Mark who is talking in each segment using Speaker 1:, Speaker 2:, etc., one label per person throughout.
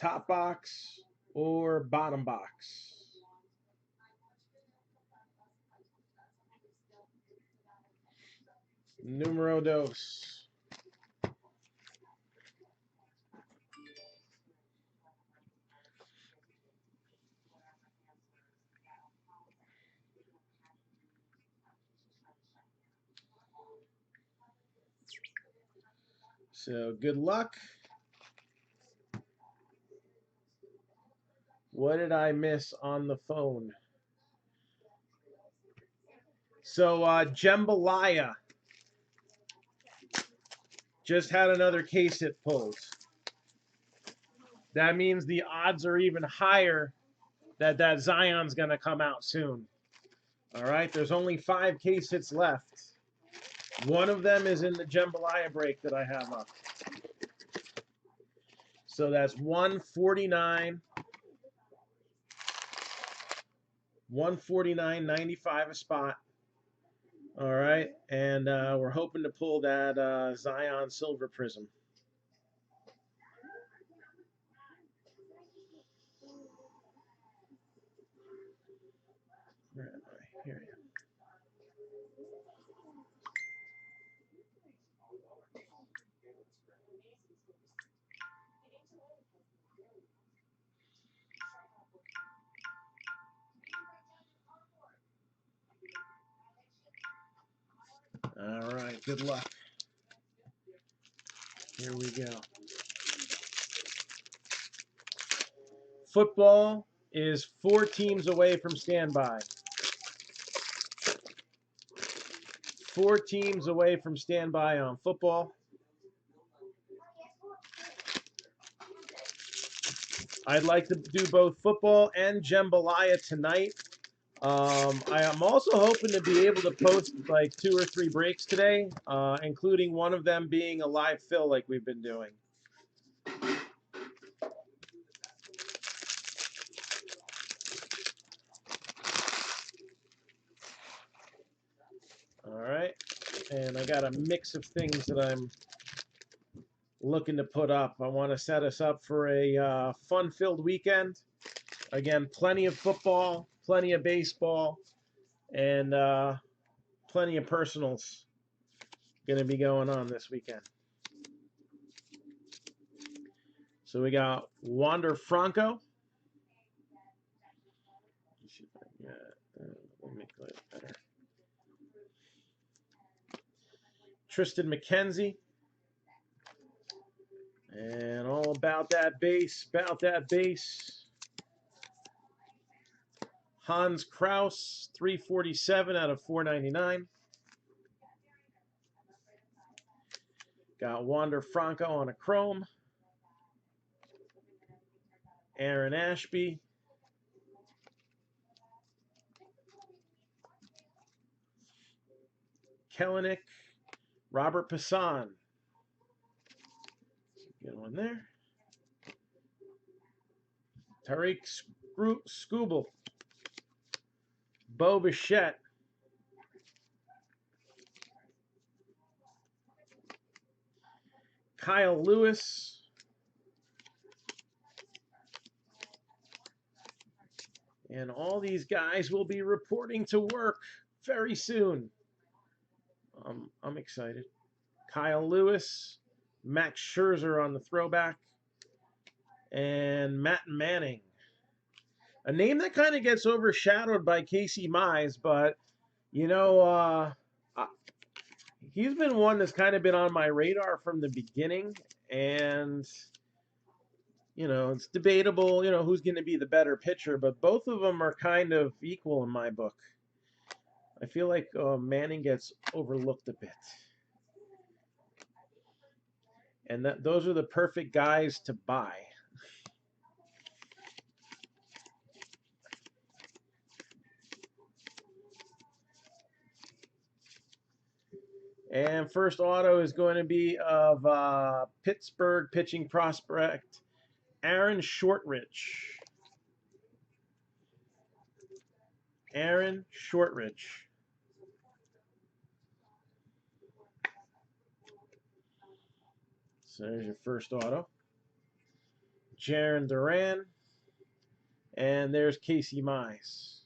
Speaker 1: top box or bottom box. Numero dos. So good luck. What did I miss on the phone? So Jambalaya just had another case it pulled. That means the odds are even higher that Zion's going to come out soon. All right, there's only 5 case hits left. One of them is in the Jambalaya break that I have up. So that's 149, 149.95 a spot. All right, and we're hoping to pull that Zion Silver Prism. Where am I? Here I am. All right, good luck. Here we go. Football is 4 teams away from standby. 4 teams away from standby on football. I'd like to do both football and Jambalaya tonight. I am also hoping to be able to post like 2 or 3 breaks today, including one of them being a live fill like we've been doing. All right, and I got a mix of things that I'm looking to put up. I want to set us up for a fun-filled weekend. Again, plenty of football, plenty of baseball, and plenty of personals going to be going on this weekend. So we got Wander Franco. Let me make it better. Tristan McKenzie. And all about that base, Hans Kraus, 347 out of 499. Got Wander Franco on a chrome. Aaron Ashby. Kellenick. Robert Passan. Get one there. Tariq Skubal. Bo Bichette. Kyle Lewis. And all these guys will be reporting to work very soon. I'm excited. Kyle Lewis, Max Scherzer on the throwback, and Matt Manning. A name that kind of gets overshadowed by Casey Mize, but, you know, he's been one that's kind of been on my radar from the beginning, and, you know, it's debatable, you know, who's going to be the better pitcher, but both of them are kind of equal in my book. I feel like Manning gets overlooked a bit. And those are the perfect guys to buy. And first auto is going to be of Pittsburgh pitching prospect Aaron Shortridge. Aaron Shortridge. So there's your first auto. Jaron Duran, and there's Casey Mize.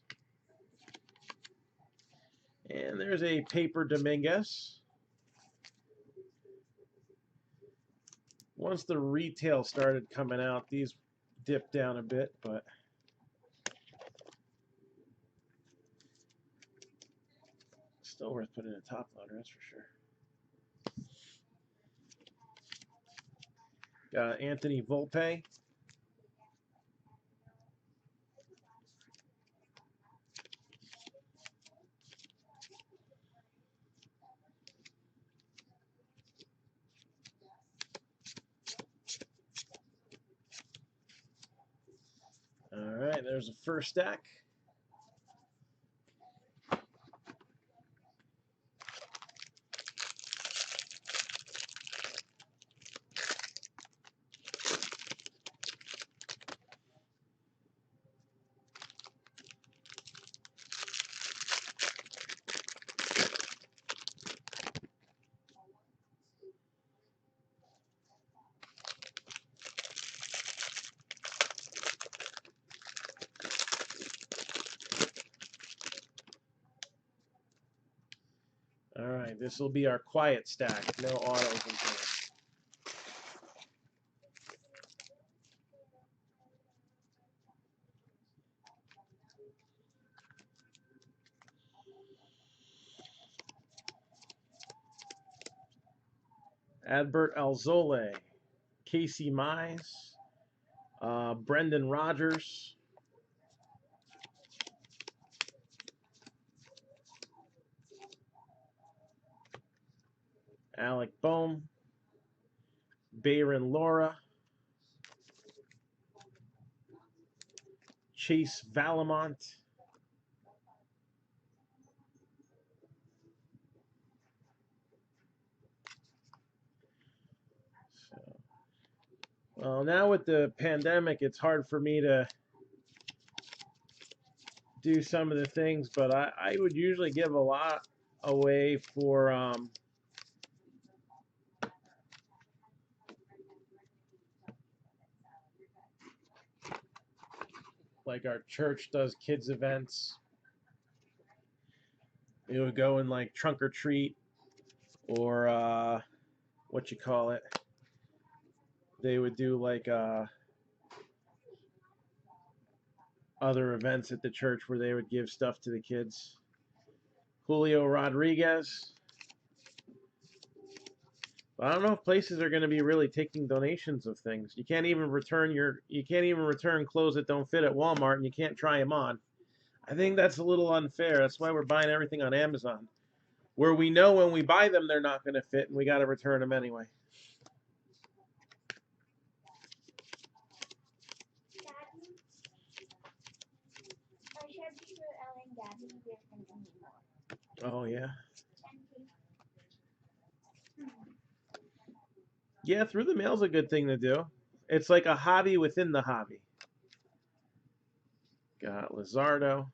Speaker 1: And there's a paper Dominguez. Once the retail started coming out, these dipped down a bit, but still worth putting in a top loader, that's for sure. Got Anthony Volpe. All right, there's the first stack. All right, this will be our quiet stack. No autos in here. Adbert Alzole, Casey Mize, Brendan Rodgers, Alec Bohm, Bayron Lora, Chase Valamont, well, now with the pandemic, it's hard for me to do some of the things, but I would usually give a lot away for like our church does kids events. It would go in like trunk or treat, or what you call it. They would do like other events at the church where they would give stuff to the kids. Julio Rodriguez. I don't know if places are going to be really taking donations of things. You can't even return clothes that don't fit at Walmart, and you can't try them on. I think that's a little unfair. That's why we're buying everything on Amazon, where we know when we buy them they're not going to fit, and we got to return them anyway. Oh yeah. Yeah, through the mail's a good thing to do. It's like a hobby within the hobby. Got Lizardo.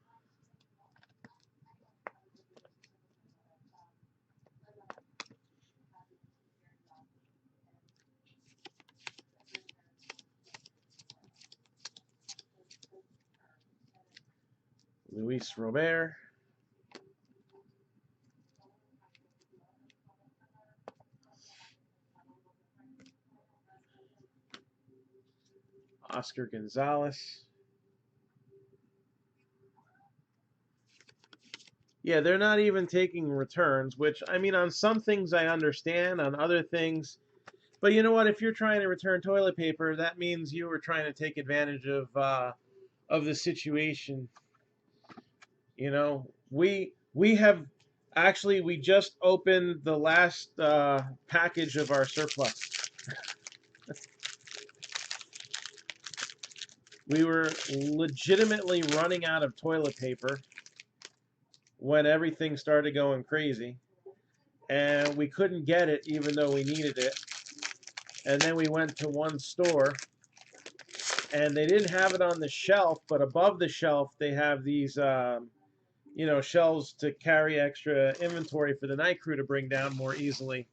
Speaker 1: Luis Robert. Oscar Gonzalez. Yeah, they're not even taking returns, which, I mean, on some things I understand, on other things. But you know what? If you're trying to return toilet paper, that means you were trying to take advantage of the situation. You know, we have actually, we just opened the last package of our surplus. We were legitimately running out of toilet paper when everything started going crazy, and we couldn't get it even though we needed it. And then we went to one store, and they didn't have it on the shelf, but above the shelf they have these you know, shelves to carry extra inventory for the night crew to bring down more easily.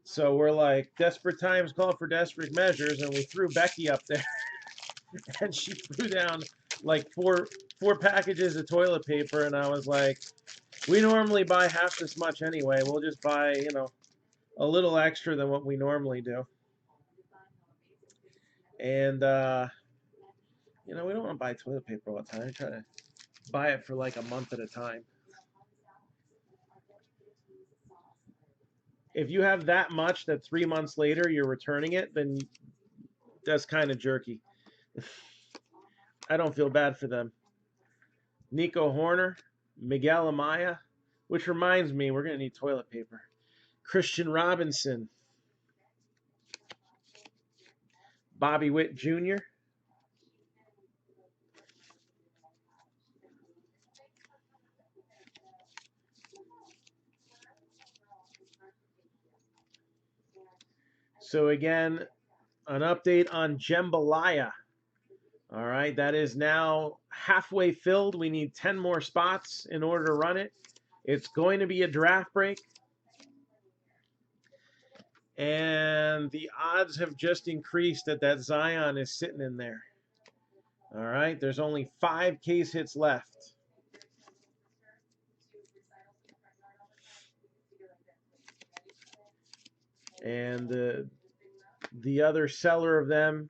Speaker 1: So we're like, desperate times call for desperate measures, and we threw Becky up there, and she threw down like four packages of toilet paper, and I was like, we normally buy half this much anyway. We'll just buy, a little extra than what we normally do. And we don't want to buy toilet paper all the time. I try to buy it for like a month at a time. If you have that much that 3 months later you're returning it, then that's kind of jerky. I don't feel bad for them. Nico Horner, Miguel Amaya, which reminds me, we're going to need toilet paper. Christian Robinson, Bobby Witt Jr., so again, an update on Jambalaya. All right, that is now halfway filled. We need 10 more spots in order to run it. It's going to be a draft break. And the odds have just increased that Zion is sitting in there. All right, there's only 5 case hits left. And the other seller of them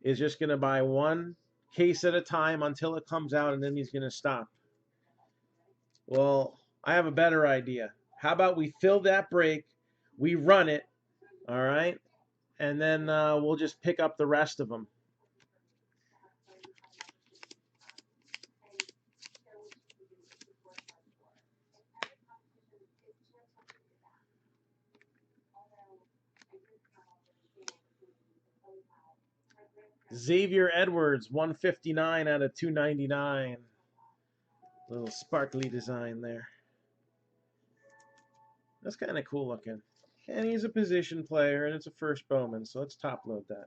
Speaker 1: is just going to buy 1 case at a time until it comes out, and then he's going to stop. Well, I have a better idea. How about we fill that break, we run it, all right, and then we'll just pick up the rest of them. Xavier Edwards, 159 out of 299. Little sparkly design there. That's kind of cool looking. And he's a position player, and it's a first Bowman, so let's top load that.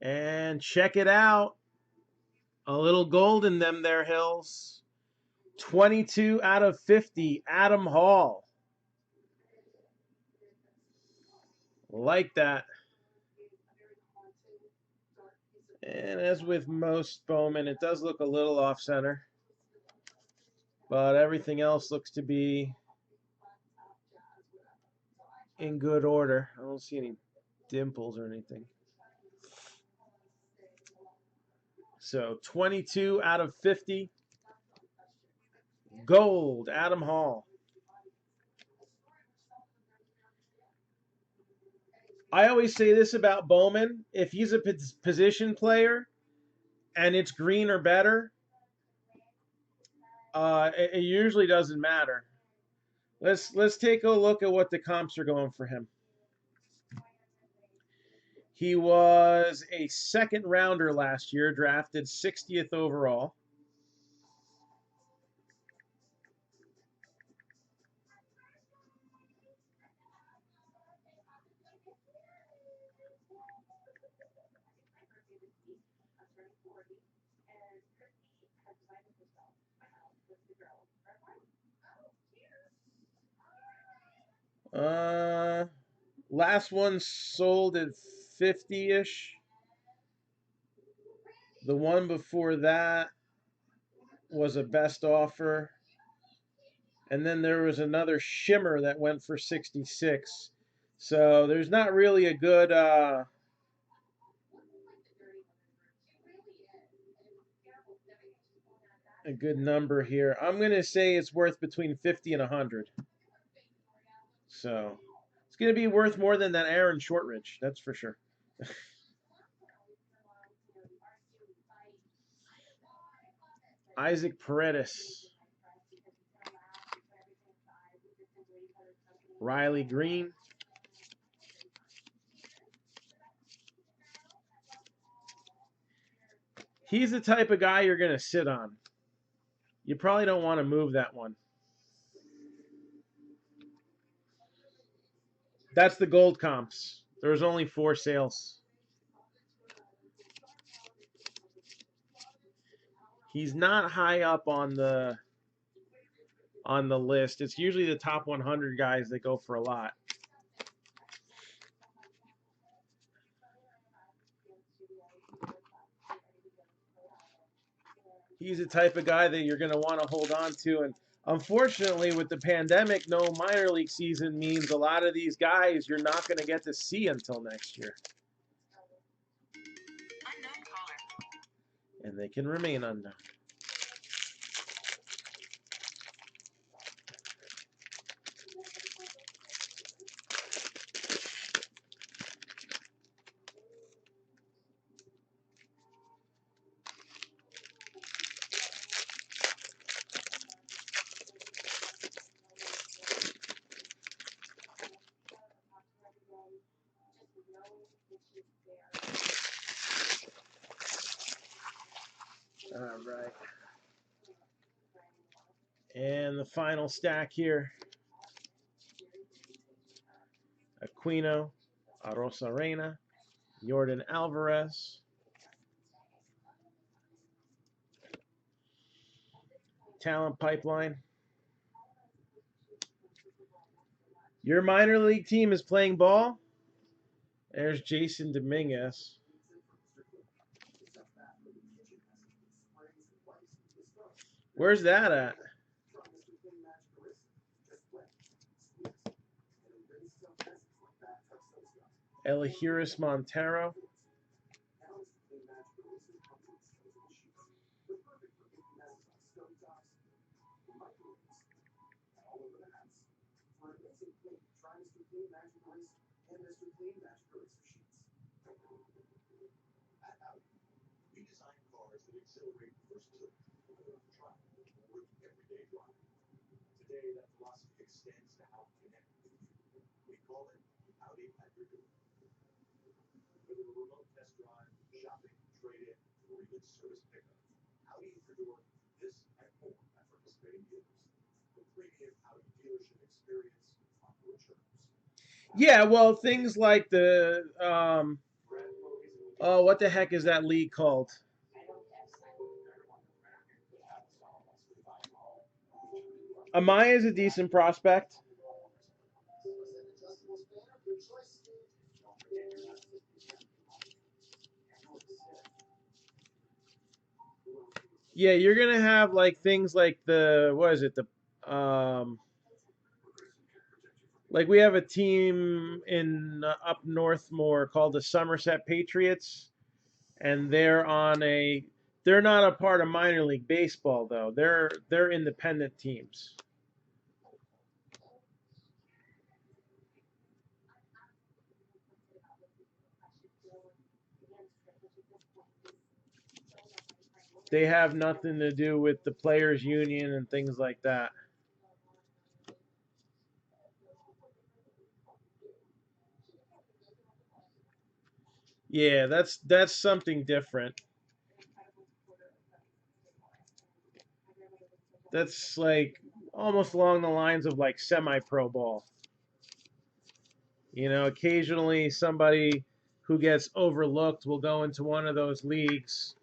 Speaker 1: And check it out. A little gold in them there hills. 22 out of 50, Adam Hall. Like that. And as with most Bowman, it does look a little off center. But everything else looks to be in good order. I don't see any dimples or anything. So 22 out of 50. Gold, Adam Hall. I always say this about Bowman. If he's a position player and it's green or better, it usually doesn't matter. Let's take a look at what the comps are going for him. He was a second rounder last year, drafted 60th overall. Last one sold at 50-ish. The one before that was a best offer. And then there was another shimmer that went for 66. So there's not really a good number here. I'm going to say it's worth between 50 and 100. So it's going to be worth more than that Aaron Shortridge, that's for sure. Isaac Paredes. Riley Green. He's the type of guy you're going to sit on. You probably don't want to move that one. That's the gold comps. There's only 4 sales. He's not high up on the list. It's usually the top 100 guys that go for a lot. He's the type of guy that you're going to want to hold on to. And unfortunately, with the pandemic, no minor league season means a lot of these guys you're not going to get to see until next year. And they can remain unknown. All right. And the final stack here. Aquino, Arosarena, Jordan Alvarez, talent pipeline. Your minor league team is playing ball. There's Jason Dominguez. Where's that at? Elihuris Montero. Yeah, well, things like the oh, what the heck is that league called? Amaya is a decent prospect. Yeah, you're gonna have like things like the what is it like we have a team in up north more called the Somerset Patriots, and they're not a part of minor league baseball though. They're independent teams. They have nothing to do with the players union and things like that. Yeah, that's something different. That's like almost along the lines of like semi-pro ball. You know, occasionally somebody who gets overlooked will go into one of those leagues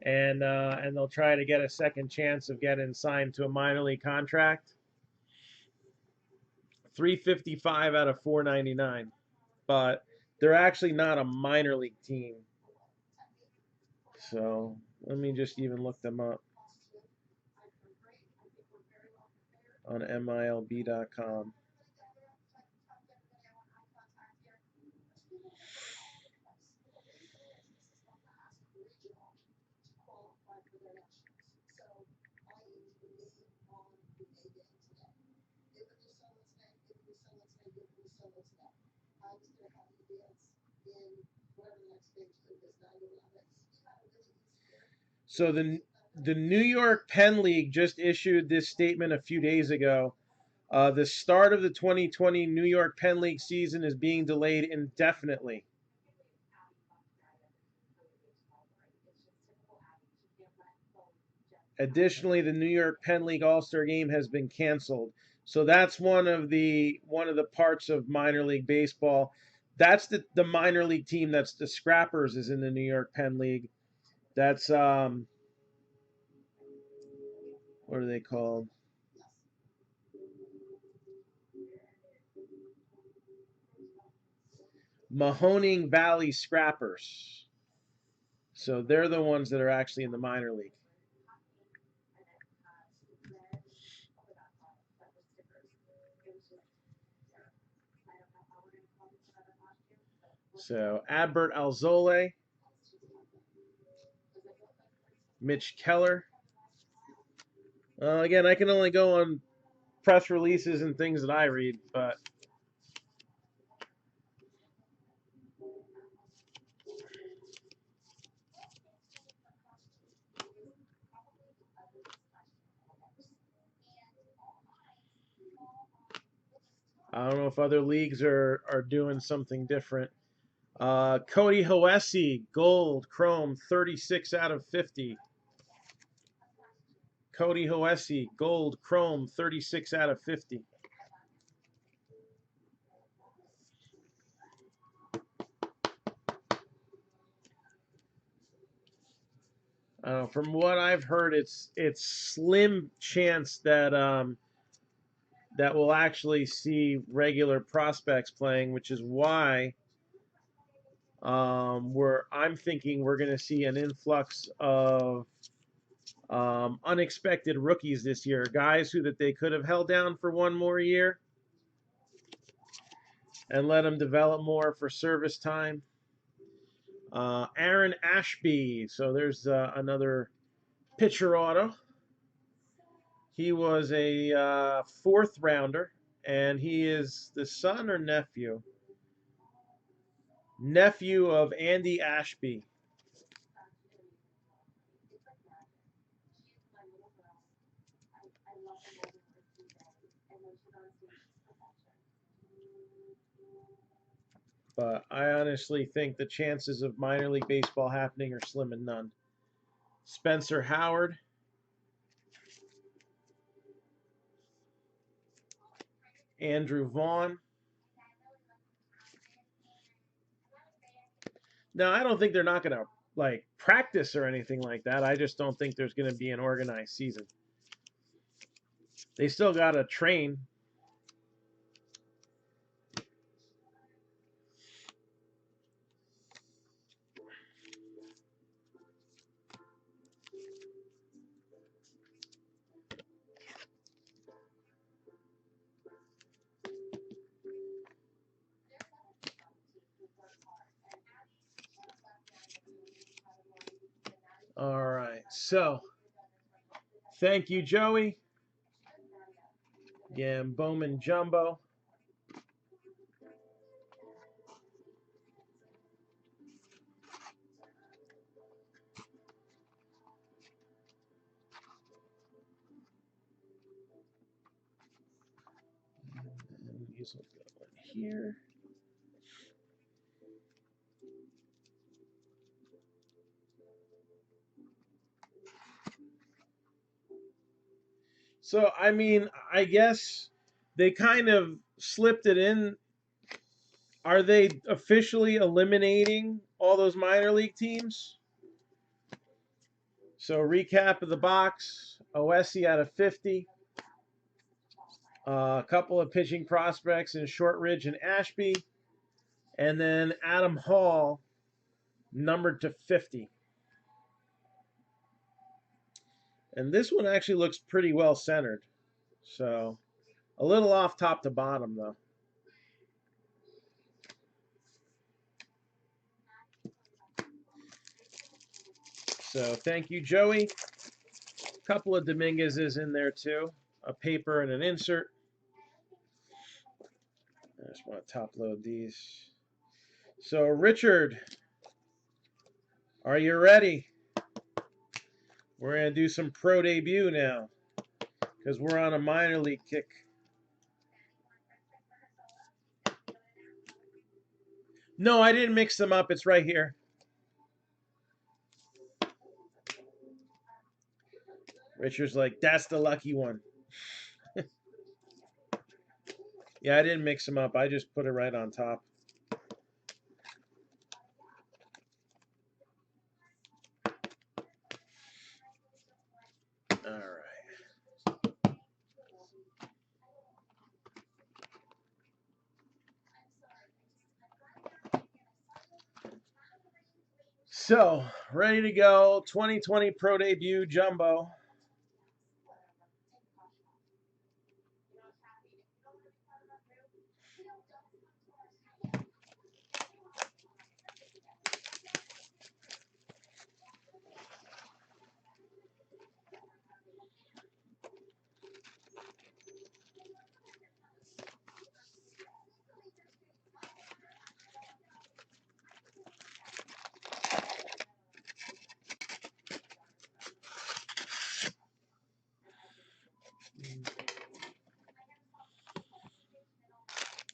Speaker 1: and they'll try to get a second chance of getting signed to a minor league contract. 355 out of 499, but they're actually not a minor league team. So let me just even look them up on MILB.com. So the New York Penn League just issued this statement a few days ago. The start of the 2020 New York Penn League season is being delayed indefinitely. Additionally, the New York Penn League All-Star Game has been canceled. So that's one of the parts of minor league baseball. That's the minor league team. That's the Scrappers is in the New York Penn League. That's what are they called? Mahoning Valley Scrappers. So they're the ones that are actually in the minor league. So Adbert Alzole, Mitch Keller. Again, I can only go on press releases and things that I read, but I don't know if other leagues are doing something different. Cody Hoesi, gold, chrome, 36 out of 50. Cody Hoesi, gold, chrome, 36 out of 50. From what I've heard, it's slim chance that that we'll actually see regular prospects playing, which is why I'm thinking we're going to see an influx of unexpected rookies this year, guys that they could have held down for one more year and let them develop more for service time. Aaron Ashby, so there's another pitcher auto. He was a fourth rounder, and he is the son or nephew? Nephew of Andy Ashby. But I honestly think the chances of minor league baseball happening are slim and none. Spencer Howard. Andrew Vaughn. Now, I don't think they're not going to like practice or anything like that. I just don't think there's going to be an organized season. They still got to train. All right. So, thank you, Joey. Again, Bowman Jumbo. And these will go in here. So, I mean, I guess they kind of slipped it in. Are they officially eliminating all those minor league teams? So, recap of the box. Oesi out of 50. A couple of pitching prospects in Shortridge and Ashby. And then Adam Hall, numbered to 50. And this one actually looks pretty well centered. So, a little off top to bottom, though. So, thank you, Joey. A couple of Dominguez's in there, too. A paper and an insert. I just want to top load these. So, Richard, are you ready? We're going to do some pro debut now because we're on a minor league kick. No, I didn't mix them up. It's right here. Richard's like, that's the lucky one. Yeah, I didn't mix them up. I just put it right on top. All right. So, ready to go. 2020 Pro Debut Jumbo.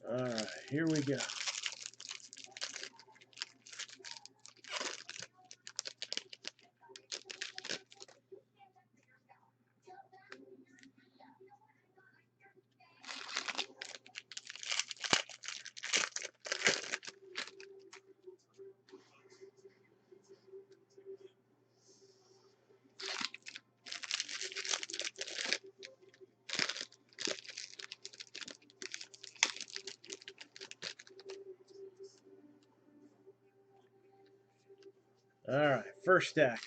Speaker 1: All right, here we go. All right, first stack.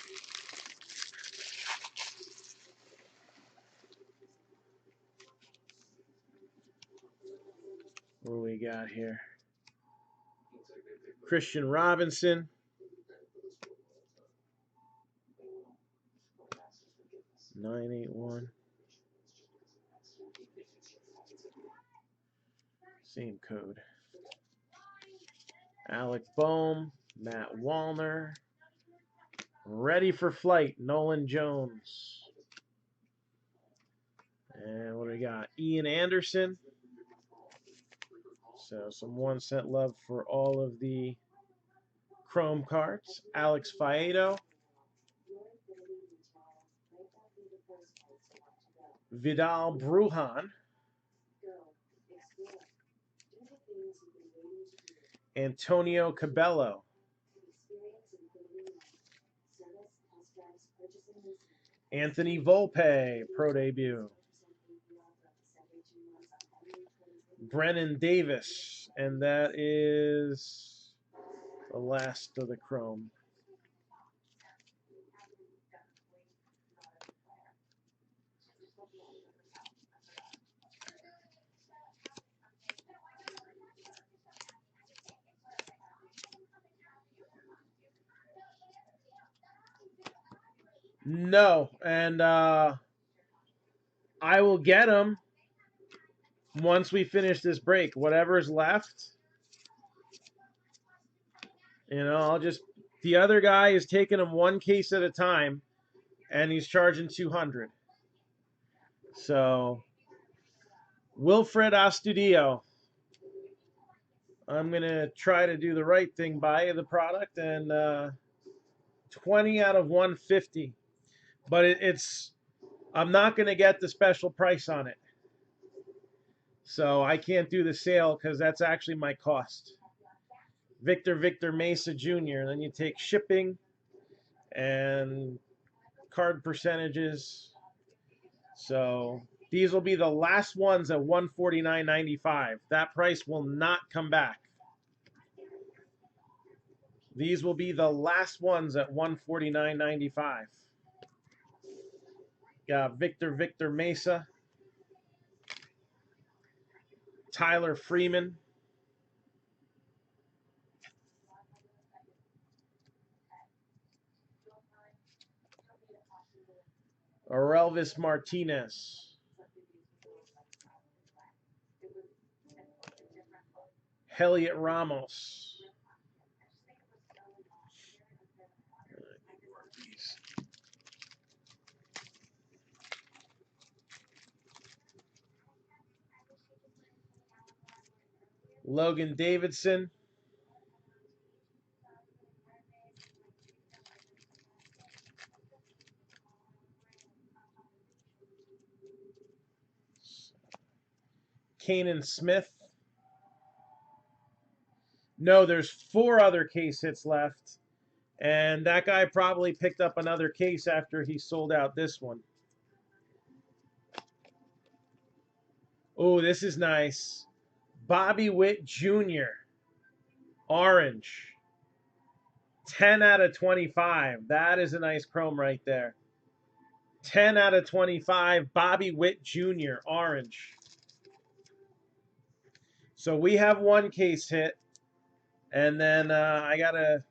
Speaker 1: What do we got here? Christian Robinson. $981. Same code. Alec Boehm, Matt Wallner. Ready for flight, Nolan Jones. And what do we got? Ian Anderson. So some 1 cent love for all of the Chrome cards. Alex Faedo. Vidal Brujan. Antonio Cabello. Anthony Volpe, Pro Debut. Brennan Davis, and that is the last of the Chrome. No, and I will get them once we finish this break. Whatever's left, I'll just. The other guy is taking them one case at a time, and he's charging $200. So, Wilfred Astudillo. I'm gonna try to do the right thing by the product, and 20 out of 150. But it's. I'm not gonna get the special price on it. So I can't do the sale because that's actually my cost. Victor Mesa Jr. Then you take shipping and card percentages. So these will be the last ones at $149.95. That price will not come back. These will be the last ones at $149.95. Got Victor Mesa. Tyler Freeman. Orelvis Martinez. Heliot Ramos. Logan Davidson. Kanan Smith. No, there's 4 other case hits left. And that guy probably picked up another case after he sold out this one. Oh, this is nice. Bobby Witt Jr. Orange. 10 out of 25. That is a nice chrome right there. 10 out of 25. Bobby Witt Jr. Orange. So we have 1 case hit. And then I got to,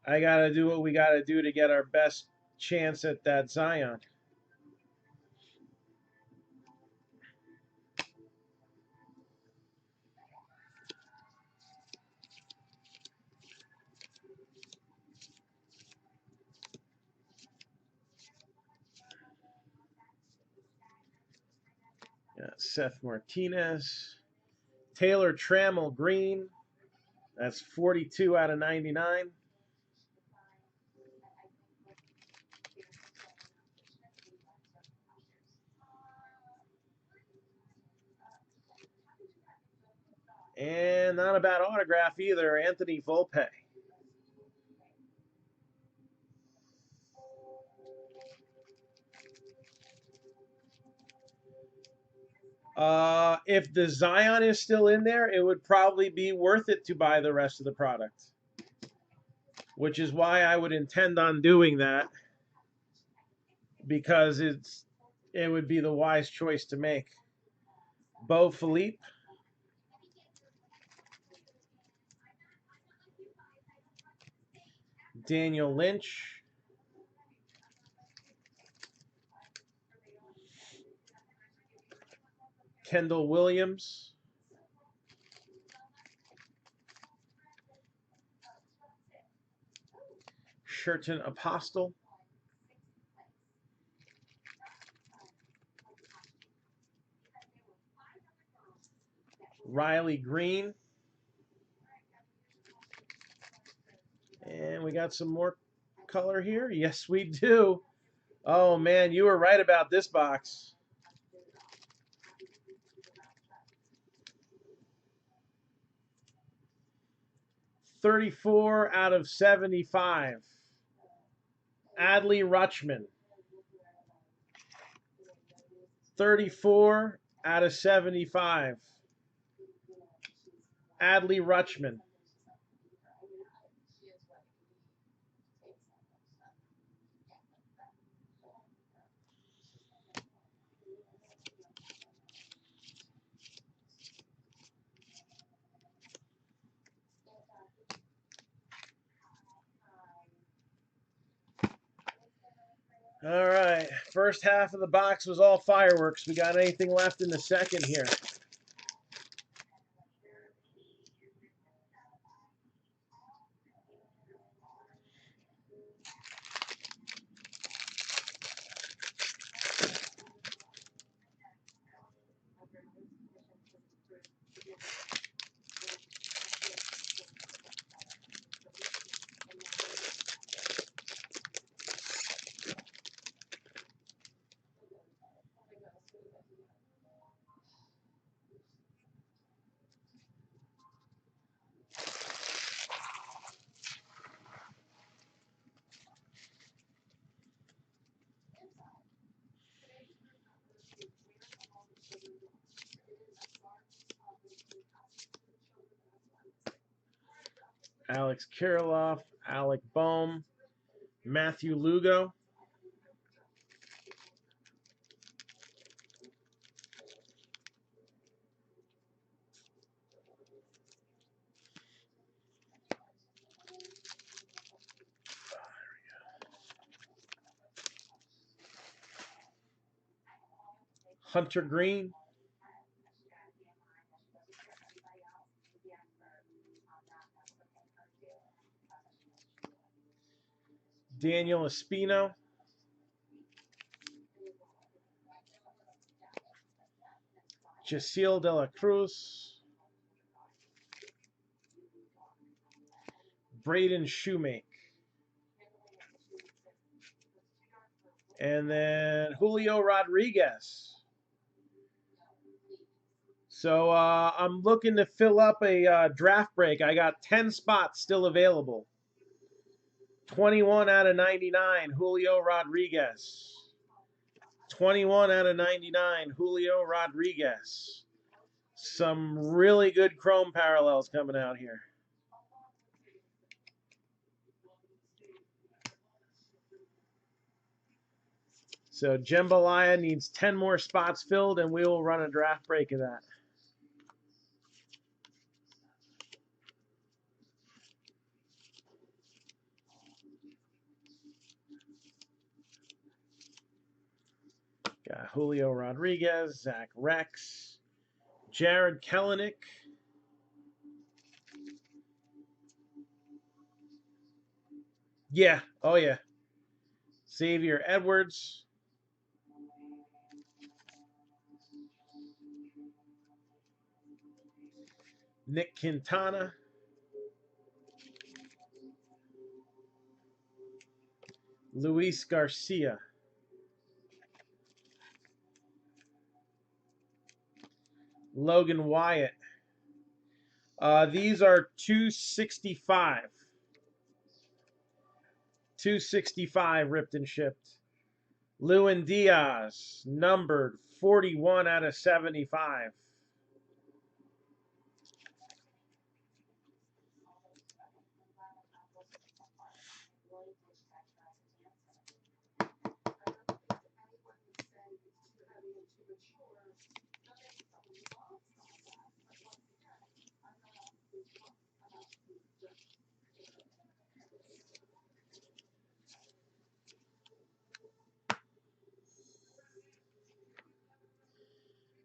Speaker 1: I got to do what we got to do to get our best chance at that Zion. Yeah, Seth Martinez. Taylor Trammell green. That's 42 out of 99. And not a bad autograph either, Anthony Volpe. If the Zion is still in there, it would probably be worth it to buy the rest of the product. Which is why I would intend on doing that. Because it would be the wise choice to make. Bo Philippe. Daniel Lynch. Kendall Williams. Sherton Apostle. Riley Green. And we got some more color here. Yes, we do. Oh, man, you were right about this box. $34 out of 75. Adley Rutschman. 34 out of 75. Adley Rutschman. All right, first half of the box was all fireworks. We got anything left in the second here? Alex Kirilloff, Alec Boehm, Matthew Lugo. Hunter Green. Daniel Espino. Jaciel de la Cruz. Braden Shoemake. And then Julio Rodriguez. So I'm looking to fill up a draft break. I got 10 spots still available. 21 out of 99, Julio Rodriguez. 21 out of 99, Julio Rodriguez. Some really good chrome parallels coming out here. So Jambalaya needs 10 more spots filled, and we will run a draft break of that. Got Julio Rodriguez, Zach Rex, Jared Kelenic. Yeah, oh yeah. Xavier Edwards. Nick Quintana. Luis Garcia. Logan Wyatt. These are 265. 265 ripped and shipped. Lewin Diaz, numbered 41 out of 75.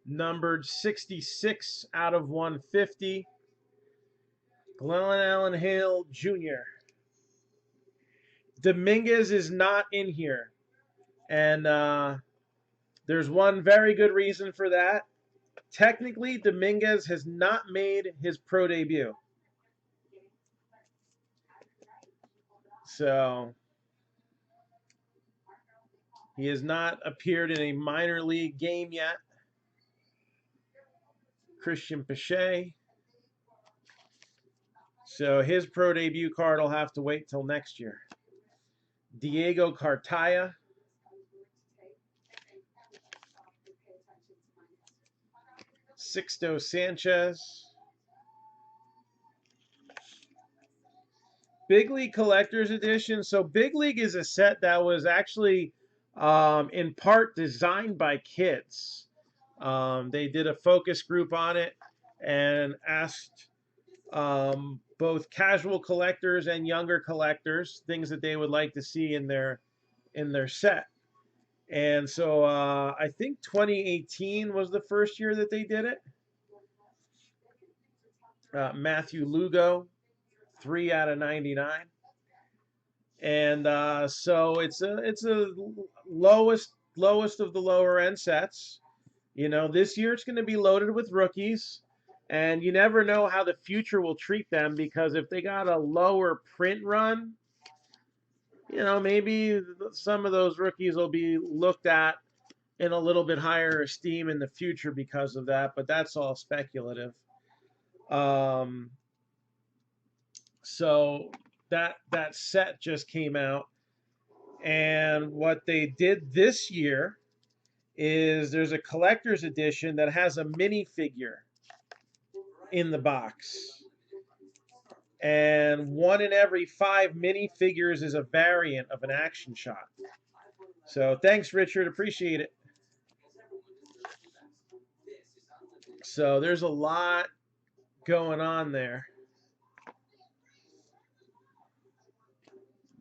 Speaker 1: Numbered 66 out of 150. Glenn Allen Hale Jr. Dominguez is not in here. And there's one very good reason for that. Technically, Dominguez has not made his pro debut. So he has not appeared in a minor league game yet. Christian Pache. So his pro debut card will have to wait till next year. Diego Cartaya. Sixto Sanchez. Big League Collector's Edition. So Big League is a set that was actually in part designed by kids. They did a focus group on it and asked both casual collectors and younger collectors things that they would like to see in their set. And so I think 2018 was the first year that they did it. Matthew Lugo, 3 out of 99. And so it's a lowest of the lower end sets. You know, this year it's going to be loaded with rookies, and you never know how the future will treat them, because if they got a lower print run, you know, maybe some of those rookies will be looked at in a little bit higher esteem in the future because of that, but that's all speculative. So that set just came out, and what they did this year is there's a collector's edition that has a minifigure in the box. And 1 in every 5 minifigures is a variant of an action shot. So thanks, Richard. Appreciate it. So there's a lot going on there.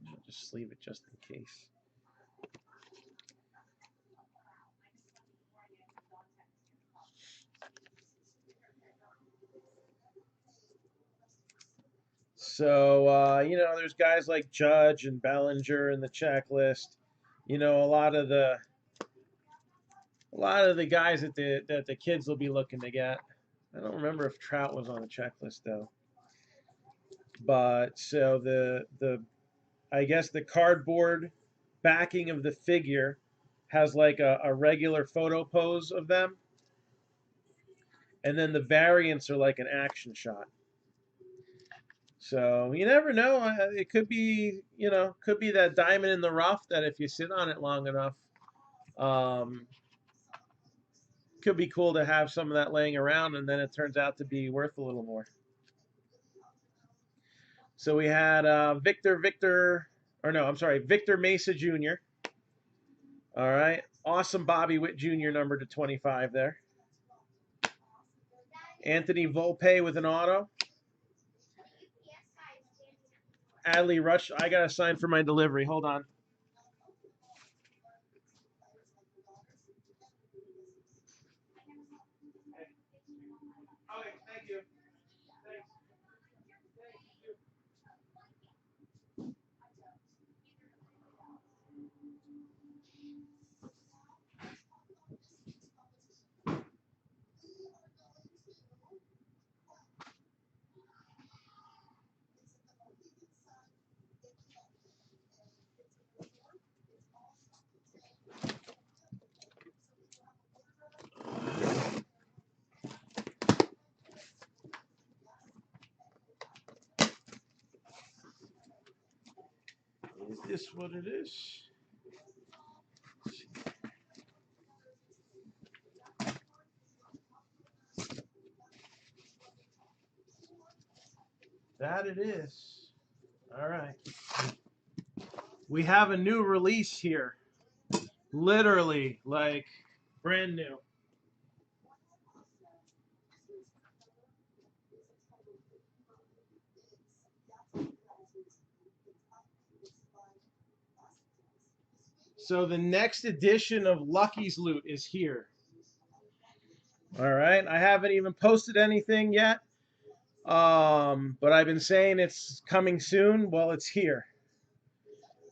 Speaker 1: I'll just leave it just in case. So, you know, there's guys like Judge and Bellinger in the checklist. You know, a lot of the guys that the kids will be looking to get. I don't remember if Trout was on the checklist though. But so I guess the cardboard backing of the figure has like a regular photo pose of them. and then the variants are like an action shot. So you never know. It could be, could be that diamond in the rough that if you sit on it long enough, could be cool to have some of that laying around, and then it turns out to be worth a little more. So we had Victor Mesa Jr. All right, awesome Bobby Witt Jr. number to 25 there. Anthony Volpe with an auto. Adley Rush. I got a sign for my delivery. Hold on. Okay, thank you. Is this what it is? That it is. All right. We have a new release here. Literally, like, brand new. So the next edition of Lucky's Loot is here. All right. I haven't even posted anything yet. But I've been saying it's coming soon. Well, it's here.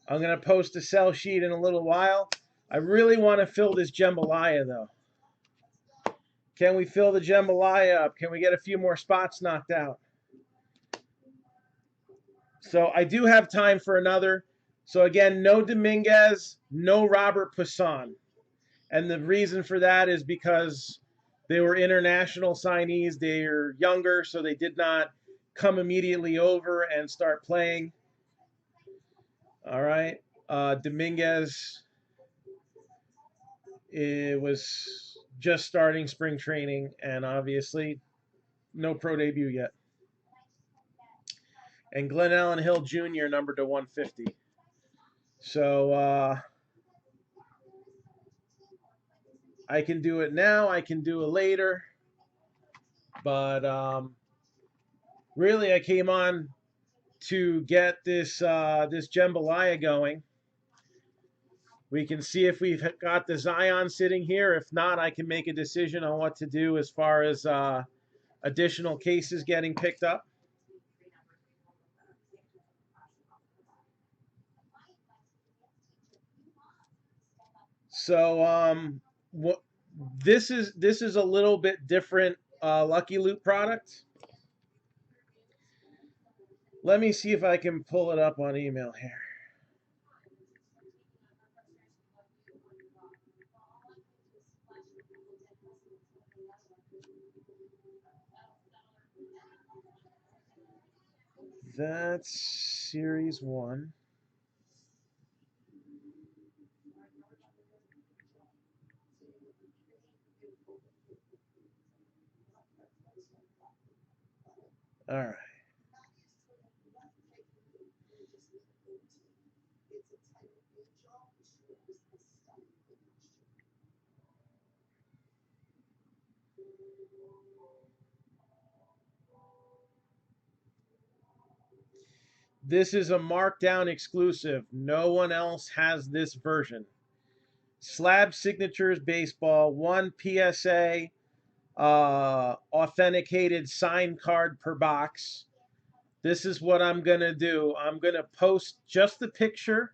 Speaker 1: I'm going to post a sell sheet in a little while. I really want to fill this jambalaya, though. Can we fill the jambalaya up? Can we get a few more spots knocked out? So I do have time for another. So again, no Dominguez, no Robert Poussin. And the reason for that is because they were international signees. They're younger, so they did not come immediately over and start playing. All right. Dominguez, it was just starting spring training, and obviously no pro debut yet. And Glenn Allen Hill Jr. numbered to 150. So I can do it now. I can do it later. But really, I came on to get this this jambalaya going. We can see if we've got the Zion sitting here. If not, I can make a decision on what to do as far as additional cases getting picked up. So what this is a little bit different Lucky Loot product. Let me see if I can pull it up on email here. That's Series 1. All right. This is a Marc-Down exclusive. No one else has this version. Slab Signatures Baseball, 1 PSA authenticated signed card per box. This is what I'm going to do. I'm going to post just the picture.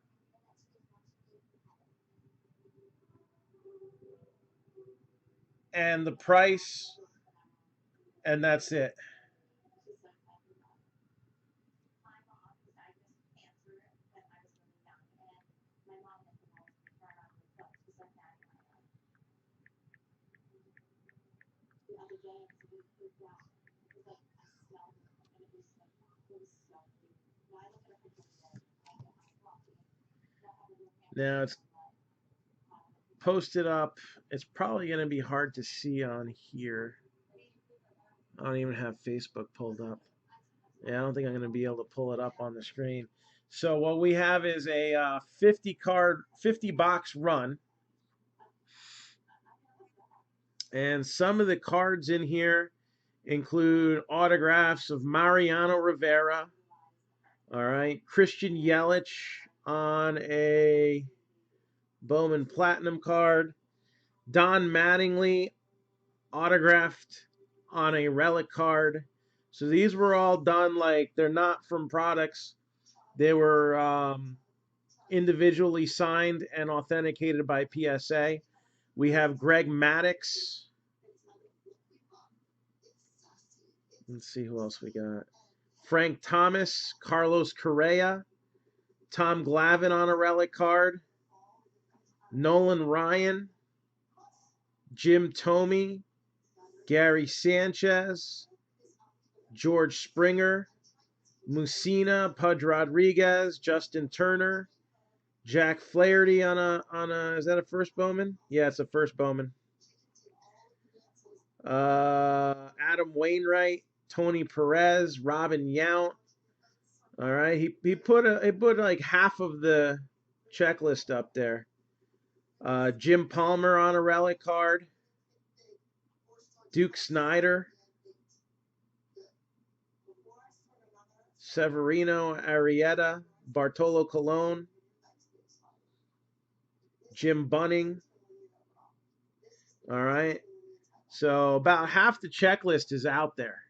Speaker 1: And the price. And that's it. Now it's posted up. It's probably going to be hard to see on here. I don't even have Facebook pulled up. Yeah, I don't think I'm going to be able to pull it up on the screen. So what we have is a 50 box run. And some of the cards in here include autographs of Mariano Rivera. All right. Christian Yelich on a Bowman Platinum card. Don Mattingly autographed on a relic card. So these were all done like they're not from products. They were individually signed and authenticated by PSA. We have Greg Maddux. Let's see who else we got. Frank Thomas, Carlos Correa, Tom Glavine on a relic card, Nolan Ryan, Jim Thome, Gary Sanchez, George Springer, Musina, Pudge Rodriguez, Justin Turner, Jack Flaherty on a is that a first Bowman? Yeah, it's a first Bowman. Adam Wainwright, Tony Perez, Robin Yount. All right, he put like half of the checklist up there. Jim Palmer on a relic card. Duke Snyder. Severino Arrieta. Bartolo Colon. Jim Bunning. All right. So about half the checklist is out there.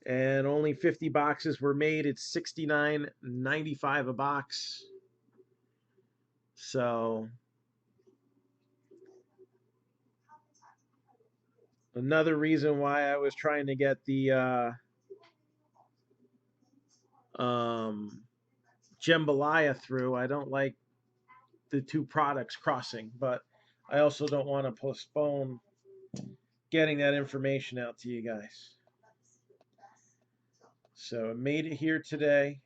Speaker 1: And only 50 boxes were made. It's $69.95 a box. So another reason why I was trying to get the jambalaya through. I don't like the two products crossing, but I also don't want to postpone getting that information out to you guys. So it made it here today.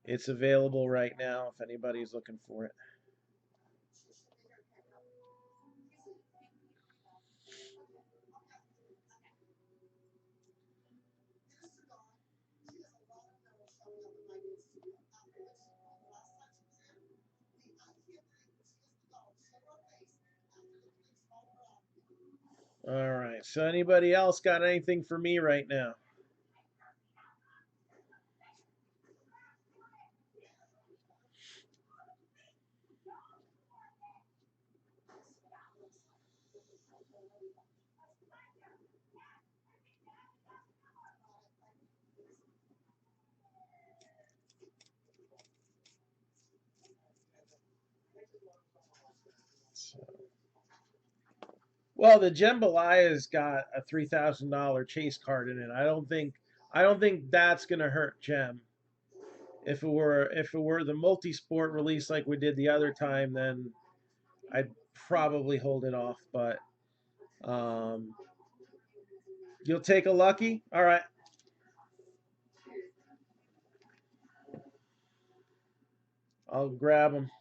Speaker 1: It's available right now if anybody's looking for it. All right. So anybody else got anything for me right now? Well, the jambalaya's got a $3,000 chase card in it. I don't think that's gonna hurt Gem. If it were the multi-sport release like we did the other time, then I'd probably hold it off. But you'll take a lucky. All right. I'll grab them.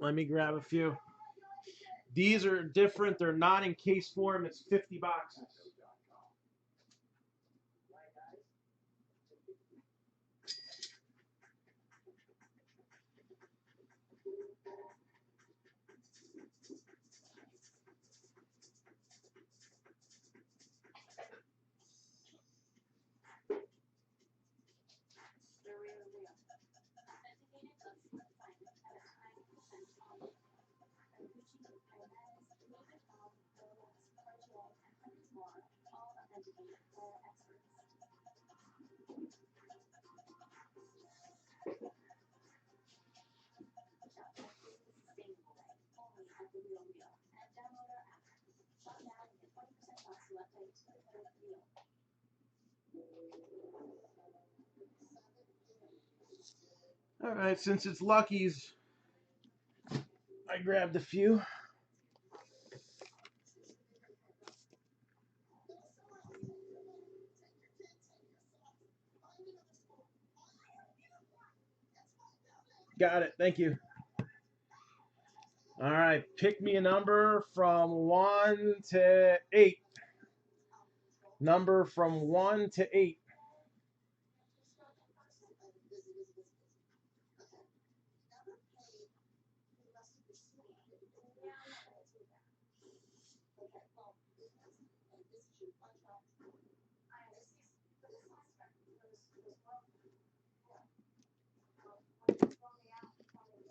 Speaker 1: Let me grab a few. These are different. They're not in case form. It's 50 boxes. All right, since it's Lucky's, I grabbed a few. Got it. Thank you. All right, pick me a number from 1 to 8. Number from 1 to 8.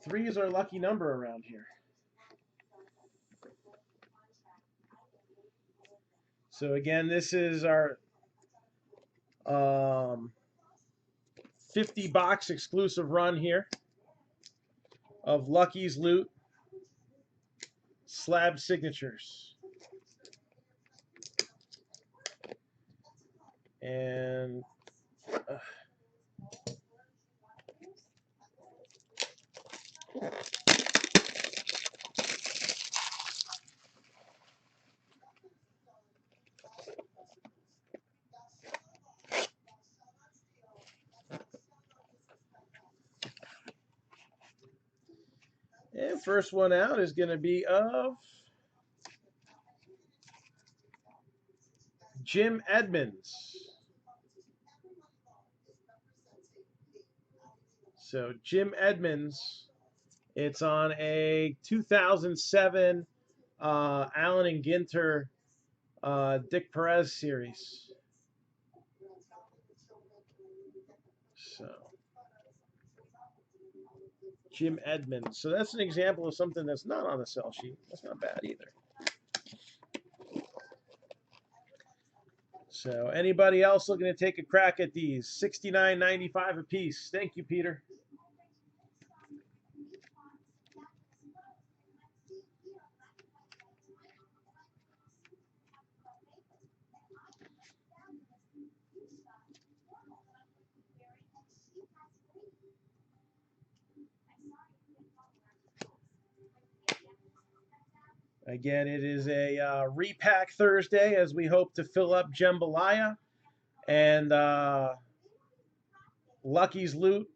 Speaker 1: Three is our lucky number around here. So again, this is our 50 box exclusive run here of Lucky's Loot slab signatures. And first one out is going to be of Jim Edmonds. So Jim Edmonds, it's on a 2007 Allen and Ginter Dick Perez series. So Jim Edmonds. So that's an example of something that's not on the sell sheet. That's not bad either. So anybody else looking to take a crack at these? $69.95 a piece. Thank you, Peter. Again, it is a repack Thursday as we hope to fill up Jambalaya and Lucky's Loot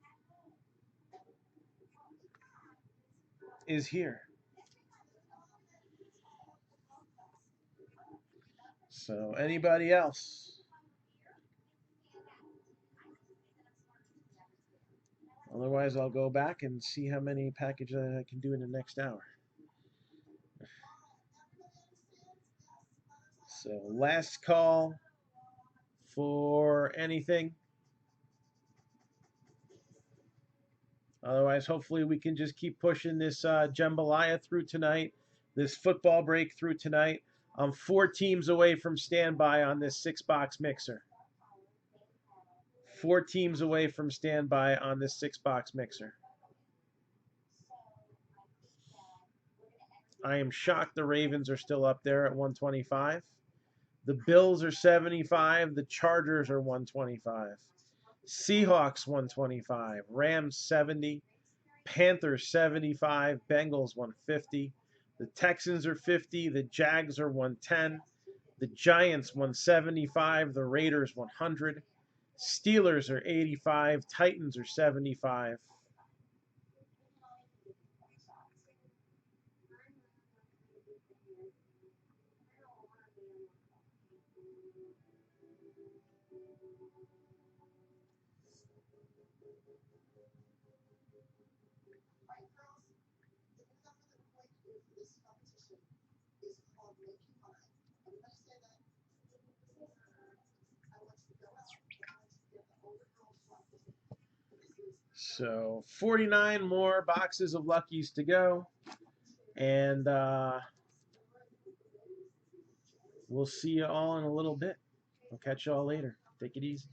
Speaker 1: is here. So anybody else? Otherwise, I'll go back and see how many packages I can do in the next hour. So last call for anything. Otherwise, hopefully we can just keep pushing this jambalaya through tonight, this football break through tonight. I'm 4 teams away from standby on this 6-box mixer. 4 teams away from standby on this 6-box mixer. I am shocked the Ravens are still up there at 125. The Bills are 75. The Chargers are 125. Seahawks 125. Rams 70. Panthers 75. Bengals 150. The Texans are 50. The Jags are 110. The Giants 175. The Raiders 100. Steelers are 85. Titans are 75. So 49 more boxes of Luckies to go. And we'll see you all in a little bit. I'll catch you all later. Take it easy.